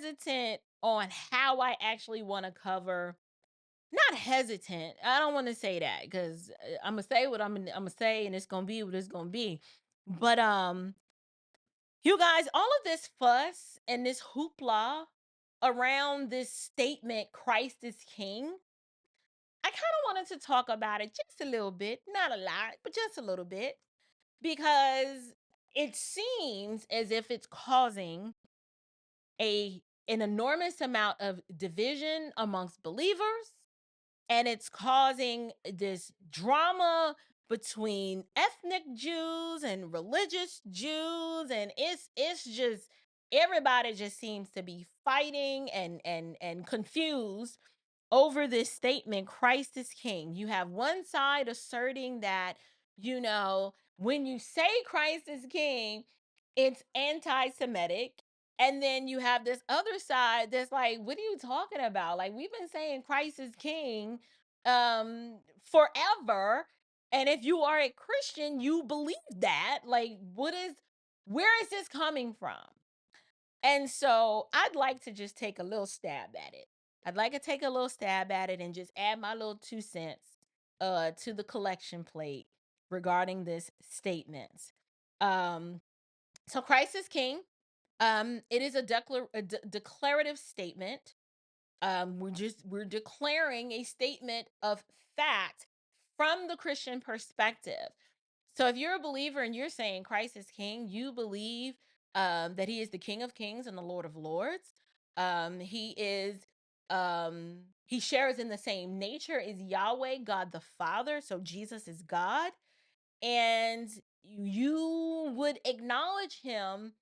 hesitant on how I actually want to cover. Not hesitant. I don't want to say that because I'm gonna say what I'm gonna say, and it's gonna be what it's gonna be. But you guys, all of this fuss and this hoopla around this statement, "Christ is King." I kind of wanted to talk about it just a little bit, not a lot, but just a little bit, because it seems as if it's causing an enormous amount of division amongst believers, and it's causing this drama between ethnic Jews and religious Jews, and it's just everybody just seems to be fighting and confused over this statement, "Christ is King." You have one side asserting that, when you say Christ is King, it's anti-Semitic. And then you have this other side that's like, what are you talking about? Like, we've been saying Christ is King forever. And if you are a Christian, you believe that. Like, where is this coming from? And so I'd like to just take a little stab at it. I'd like to take a little stab at it and just add my little 2 cents to the collection plate regarding this statement. Um, so Christ is King. It is a declarative statement. We're declaring a statement of fact from the Christian perspective. So if you're a believer and you're saying Christ is King, you believe that He is the King of Kings and the Lord of Lords. He shares in the same nature as Yahweh, God the Father. So Jesus is God, and you would acknowledge Him.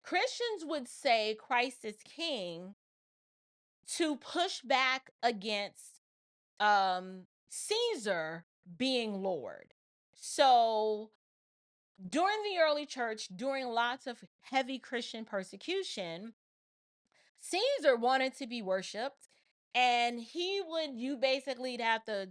Christians would say Christ is King to push back against Caesar being Lord. So during the early church, during lots of heavy Christian persecution, Caesar wanted to be worshiped, and you basically have to,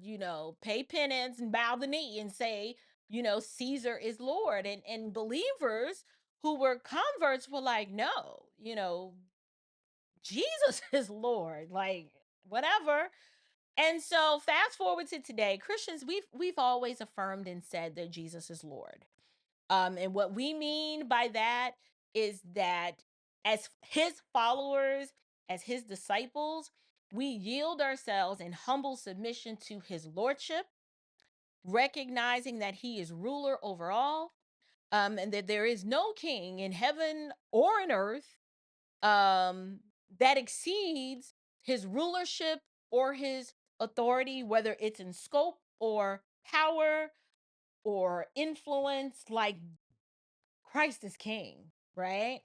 pay penance and bow the knee and say, Caesar is Lord. And believers who were converts were like, no, Jesus is Lord, like whatever. And so fast forward to today, Christians, we've always affirmed and said that Jesus is Lord. And what we mean by that is that as His followers, as His disciples, we yield ourselves in humble submission to His lordship, recognizing that He is ruler over all, and that there is no king in heaven or in earth um, that exceeds His rulership or His authority, whether it's in scope or power or influence. Like, Christ is King, right?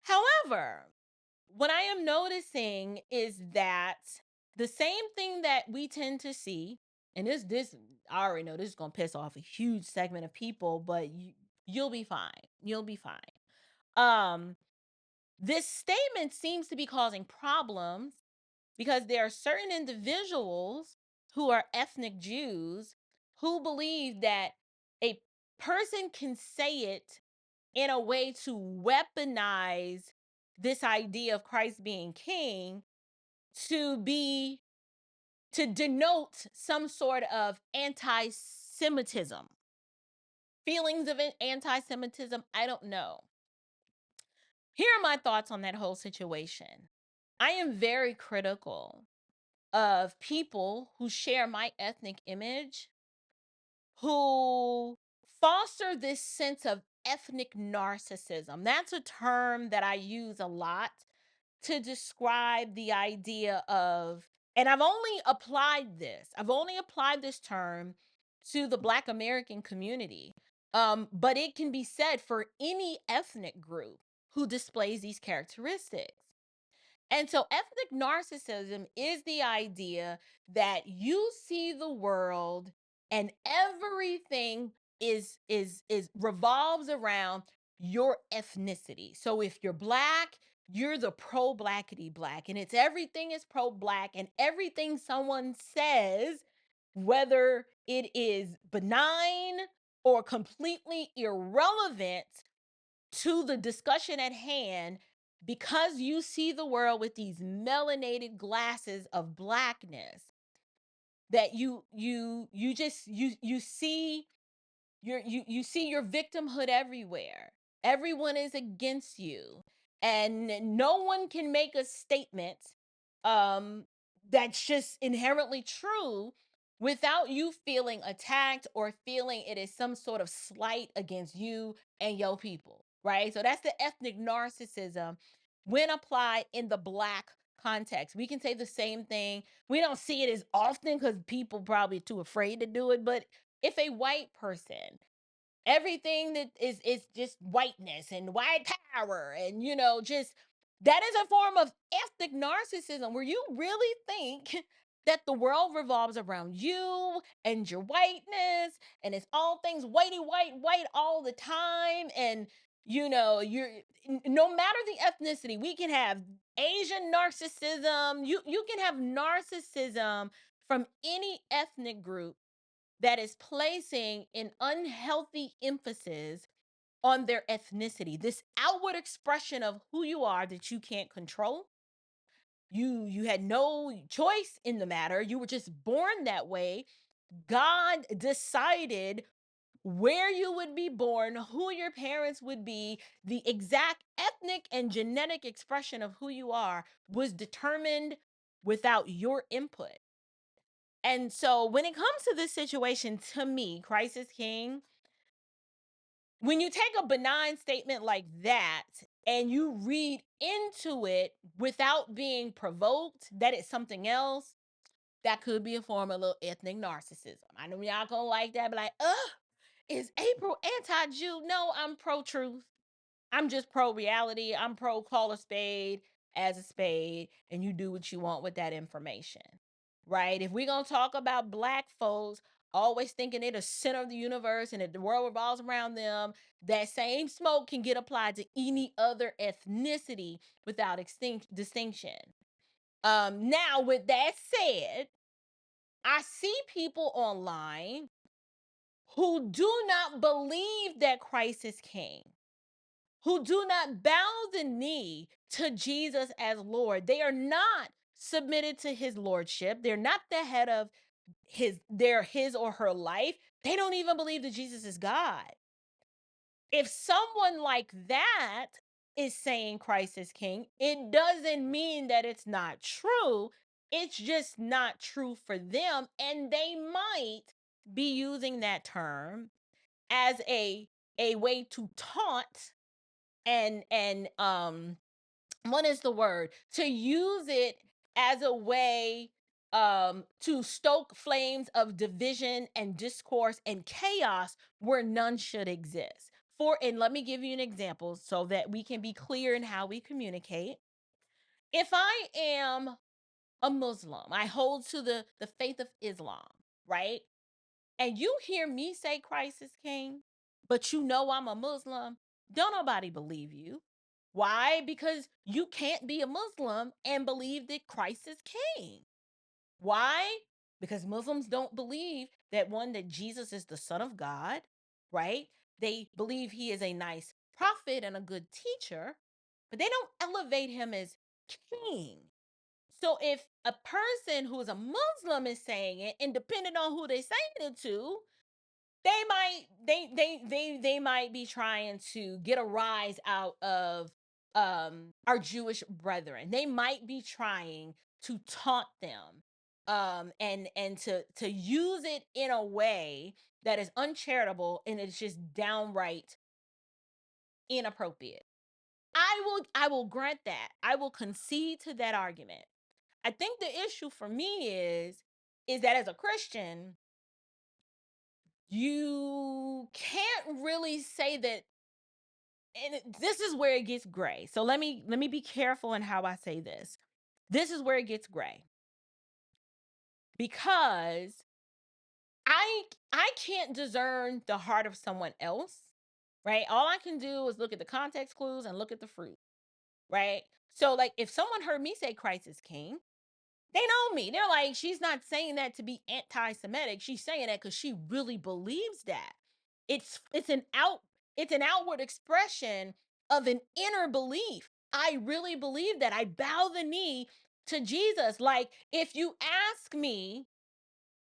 However, what I am noticing is that the same thing that we tend to see, and this I already know this is gonna piss off a huge segment of people, but you'll be fine. You'll be fine. Um, this statement seems to be causing problems because there are certain individuals who are ethnic Jews who believe that a person can say it in a way to weaponize this idea of Christ being king to be to denote some sort of anti-Semitism. Feelings of anti-Semitism, I don't know. Here are my thoughts on that whole situation. I am very critical of people who share my ethnic image, who foster this sense of ethnic narcissism. That's a term that I use a lot to describe the idea of, and I've only applied this term to the Black American community. But it can be said for any ethnic group who displays these characteristics. And so ethnic narcissism is the idea that you see the world and everything is revolves around your ethnicity. So if you're Black, you're the pro blackity black, and it's everything is pro Black, and everything someone says, whether it is benign or completely irrelevant to the discussion at hand, because you see the world with these melanated glasses of blackness, that you see you see your victimhood everywhere. Everyone is against you, and no one can make a statement um that's just inherently true without you feeling attacked or feeling it is some sort of slight against you and your people, right? So that's the ethnic narcissism when applied in the black context. We can say the same thing. We don't see it as often because people probably too afraid to do it, but if a white person, everything that is just whiteness and white power, and just that is a form of ethnic narcissism where you really think that the world revolves around you and your whiteness, and it's all things whitey white all the time. And you're no matter the ethnicity, we can have Asian narcissism. You can have narcissism from any ethnic group that is placing an unhealthy emphasis on their ethnicity, this outward expression of who you are that you can't control. You had no choice in the matter. You were just born that way. God decided where you would be born, who your parents would be. The exact ethnic and genetic expression of who you are was determined without your input. And so when it comes to this situation, to me, Christ is King, when you take a benign statement like that and you read into it without being provoked that it's something else, that could be a form of little ethnic narcissism. I know y'all gonna like that, but like, is April anti-Jew? No, I'm pro-truth. I'm just pro-reality. I'm pro-call a spade as a spade, and you do what you want with that information, right? If we're gonna talk about black folks always thinking they're the center of the universe and that the world revolves around them, that same smoke can get applied to any other ethnicity without distinction. Now, with that said, I see people online who do not believe that Christ is King, who do not bow the knee to Jesus as Lord. They are not submitted to his lordship. They're not the head of his or her life. They don't even believe that Jesus is God. If someone like that is saying Christ is King, it doesn't mean that it's not true. It's just not true for them, and they might be using that term as a way to taunt and what is the word, to use it as a way to stoke flames of division and discourse and chaos where none should exist. And let me give you an example so that we can be clear in how we communicate. If I am a Muslim, I hold to the faith of Islam, right? And you hear me say Christ is King, but you know I'm a Muslim, don't nobody believe you. Why? Because you can't be a Muslim and believe that Christ is King. Why? Because Muslims don't believe that Jesus is the Son of God, right? They believe he is a nice prophet and a good teacher, but they don't elevate him as king. So if a person who is a Muslim is saying it, and depending on who they're saying it to, they might be trying to get a rise out of our Jewish brethren. They might be trying to taunt them and to use it in a way that is uncharitable and it's just downright inappropriate. I will grant that. I will concede to that argument. I think the issue for me is that as a Christian, you can't really say that, and this is where it gets gray. So let me be careful in how I say this. This is where it gets gray. Because I can't discern the heart of someone else, right? All I can do is look at the context clues and look at the fruit, right? So like if someone heard me say Christ is King, they know me. They're like, she's not saying that to be anti-Semitic. She's saying that because she really believes that. It's an outward expression of an inner belief. I really believe that. I bow the knee to Jesus. Like, if you ask me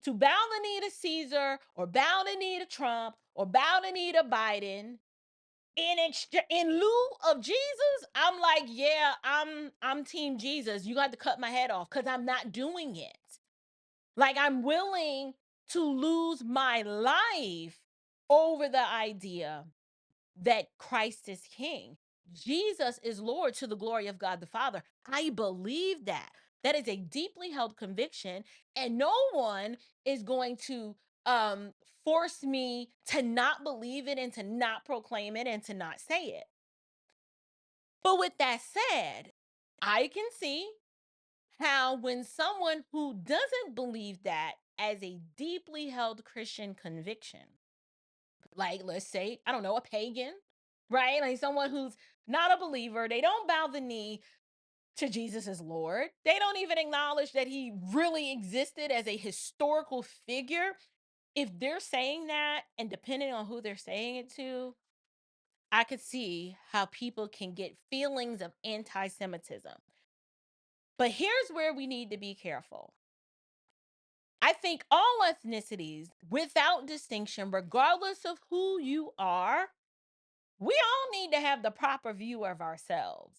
to bow the knee to Caesar or bow the knee to Trump or bow the knee to Biden in lieu of Jesus, I'm like, yeah, I'm team Jesus. You got to cut my head off because I'm not doing it. Like, I'm willing to lose my life over the idea that Christ is king. Jesus is Lord to the glory of God the Father. I believe that. That is a deeply held conviction, and no one is going to um force me to not believe it and to not proclaim it and to not say it. But with that said, I can see how when someone who doesn't believe that as a deeply held Christian conviction, like, let's say, I don't know, a pagan, right? Like someone who's not a believer, they don't bow the knee to Jesus as Lord. They don't even acknowledge that he really existed as a historical figure. If they're saying that, and depending on who they're saying it to, I could see how people can get feelings of anti-Semitism. But here's where we need to be careful. I think all ethnicities, without distinction, regardless of who you are, we all need to have the proper view of ourselves,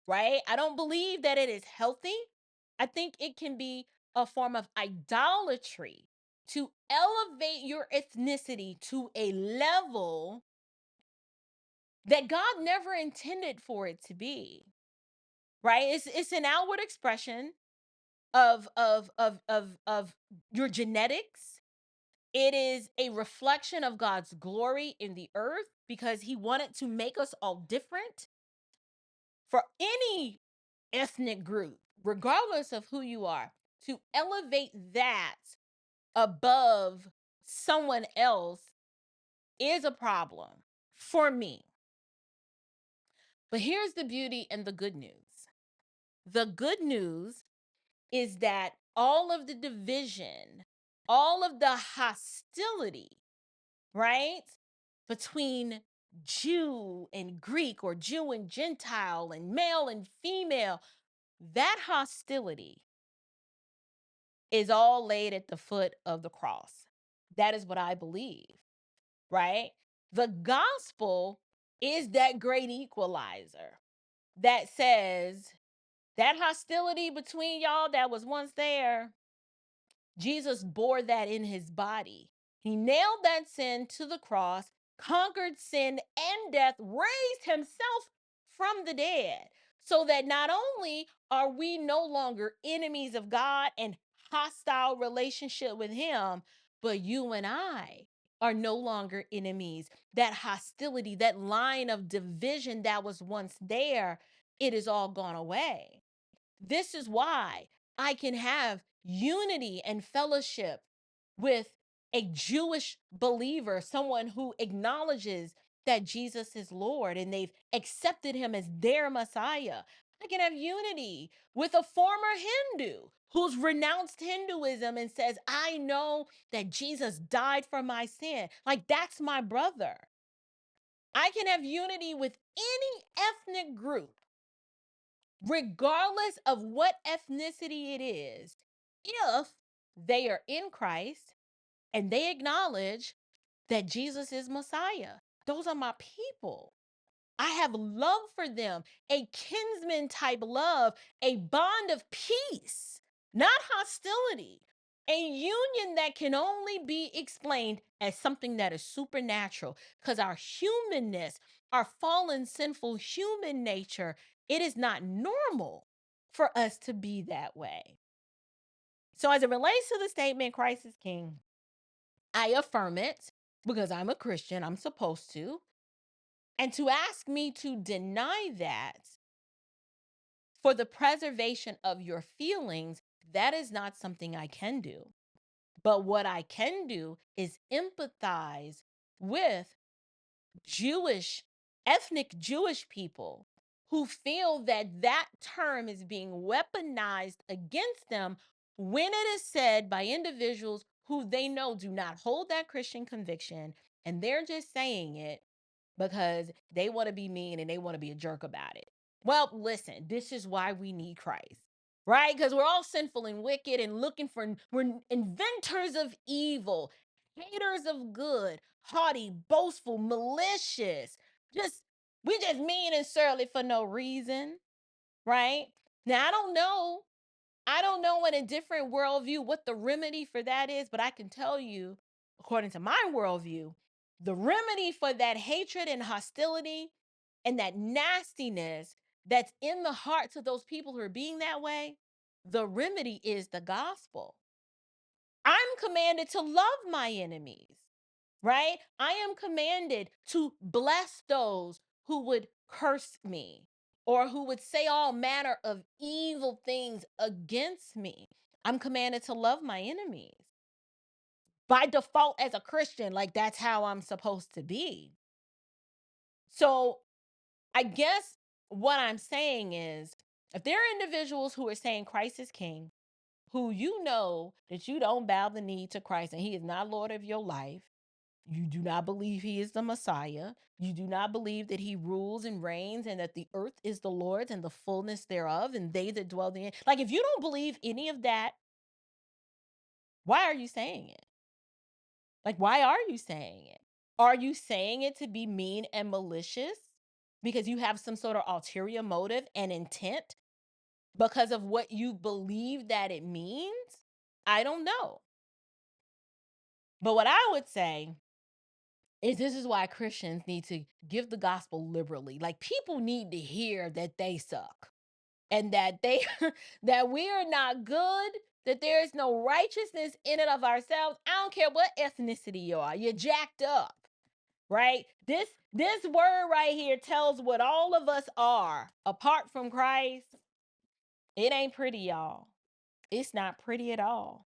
right? I don't believe that it is healthy. I think it can be a form of idolatry to elevate your ethnicity to a level that God never intended for it to be, right? It's an outward expression of your genetics. It is a reflection of God's glory in the earth because he wanted to make us all different. For any ethnic group, regardless of who you are, to elevate that above someone else is a problem for me. But here's the beauty and the good news. The good news is that all of the division, all of the hostility, right, between Jew and Greek or Jew and Gentile and male and female, that hostility is all laid at the foot of the cross. That is what I believe, right? The gospel is that great equalizer that says that hostility between y'all that was once there, Jesus bore that in his body. He nailed that sin to the cross, conquered sin and death, raised himself from the dead, so that not only are we no longer enemies of God and hostile relationship with him, but you and I are no longer enemies. That hostility, that line of division that was once there, it is all gone away. This is why I can have unity and fellowship with a Jewish believer, someone who acknowledges that Jesus is Lord and they've accepted him as their Messiah. I can have unity with a former Hindu who's renounced Hinduism and says, I know that Jesus died for my sin. Like, that's my brother. I can have unity with any ethnic group, regardless of what ethnicity it is, if they are in Christ and they acknowledge that Jesus is Messiah. Those are my people. I have love for them, a kinsman type love, a bond of peace, not hostility, a union that can only be explained as something that is supernatural because our humanness, our fallen, sinful human nature, it is not normal for us to be that way. So, as it relates to the statement, Christ is King, I affirm it because I'm a Christian, I'm supposed to. And to ask me to deny that for the preservation of your feelings, that is not something I can do. But what I can do is empathize with ethnic Jewish people who feel that that term is being weaponized against them when it is said by individuals who they know do not hold that Christian conviction, and they're just saying it because they want to be mean and they want to be a jerk about it. Well, listen, this is why we need Christ, right? Because we're all sinful and wicked and we're inventors of evil, haters of good, haughty, boastful, malicious, just, we just mean and surly for no reason, right? Now, I don't know in a different worldview what the remedy for that is, but I can tell you, according to my worldview, the remedy for that hatred and hostility and that nastiness that's in the hearts of those people who are being that way, the remedy is the gospel. I'm commanded to love my enemies, right? I am commanded to bless those who would curse me or who would say all manner of evil things against me. I'm commanded to love my enemies. By default, as a Christian, like that's how I'm supposed to be. So I guess what I'm saying is if there are individuals who are saying Christ is king, who you know that you don't bow the knee to Christ and he is not Lord of your life, you do not believe he is the Messiah, you do not believe that he rules and reigns and that the earth is the Lord's and the fullness thereof and they that dwell therein. Like, if you don't believe any of that, why are you saying it? Like, why are you saying it? Are you saying it to be mean and malicious because you have some sort of ulterior motive and intent because of what you believe that it means? I don't know. But what I would say is this is why Christians need to give the gospel liberally. Like, people need to hear that they suck and that they that we are not good, that there is no righteousness in and of ourselves. I don't care what ethnicity you are. You're jacked up, right? This word right here tells what all of us are apart from Christ. It ain't pretty, y'all. It's not pretty at all.